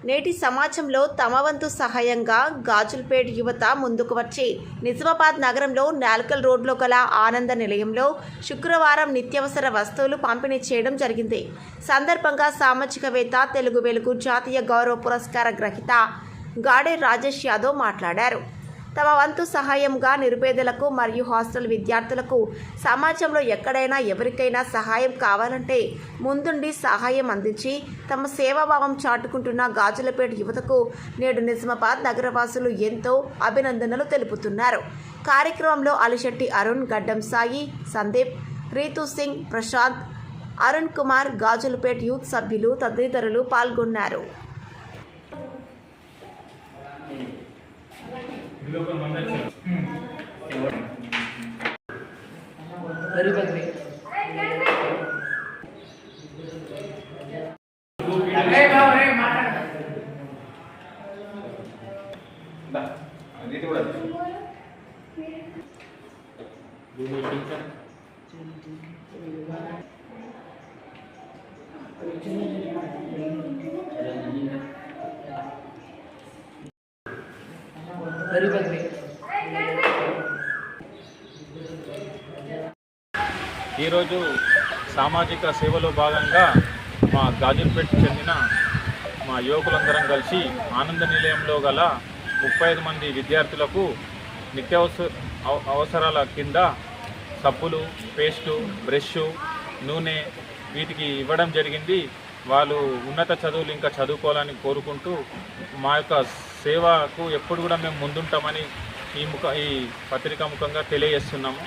నేటి సమాజంలో తమ వంతు సహాయంగా గాజులపేట యువత ముందుకు వచ్చి నిజామాబాద్ నగరంలో నాల్కల్ రోడ్లో గల ఆనంద నిలయంలో శుక్రవారం నిత్యావసర వస్తువులు పంపిణీ చేయడం జరిగింది. సందర్భంగా సామాజికవేత్త, తెలుగు వెలుగు జాతీయ గౌరవ పురస్కార గ్రహీత గాడే రాజేష్ యాదవ్ మాట్లాడారు. తమ వంతు సహాయంగా నిరుపేదలకు మరియు హాస్టల్ విద్యార్థులకు సమాజంలో ఎక్కడైనా ఎవరికైనా సహాయం కావాలంటే ముందుండి సహాయం అందించి తమ సేవాభావం చాటుకుంటున్న గాజులపేట యువతకు నేడు నిజామాబాద్ నగరవాసులు ఎంతో అభినందనలు తెలుపుతున్నారు. కార్యక్రమంలో అలిశెట్టి అరుణ్, గడ్డం సాయి, సందీప్, రీతు సింగ్, ప్రశాంత్, అరుణ్ కుమార్, గాజులపేట యూత్ సభ్యులు తదితరులు పాల్గొన్నారు. ఈరోజు సామాజిక సేవలో భాగంగా మా గాజులపేట చెందిన మా యువకులందరం కలిసి ఆనంద నిలయంలో గల 35 మంది విద్యార్థులకు నిత్యావసర అవసరాల కింద సబ్బులు, పేస్టు, బ్రష్, నూనె వీటికి ఇవ్వడం జరిగింది. వాళ్ళు ఉన్నత చదువులు ఇంకా చదువుకోవాలని కోరుకుంటూ మా యొక్క సేవకు ఎప్పుడు కూడా మేము ముందుంటామని ఈ పత్రికా ముఖంగా తెలియజేస్తున్నాము.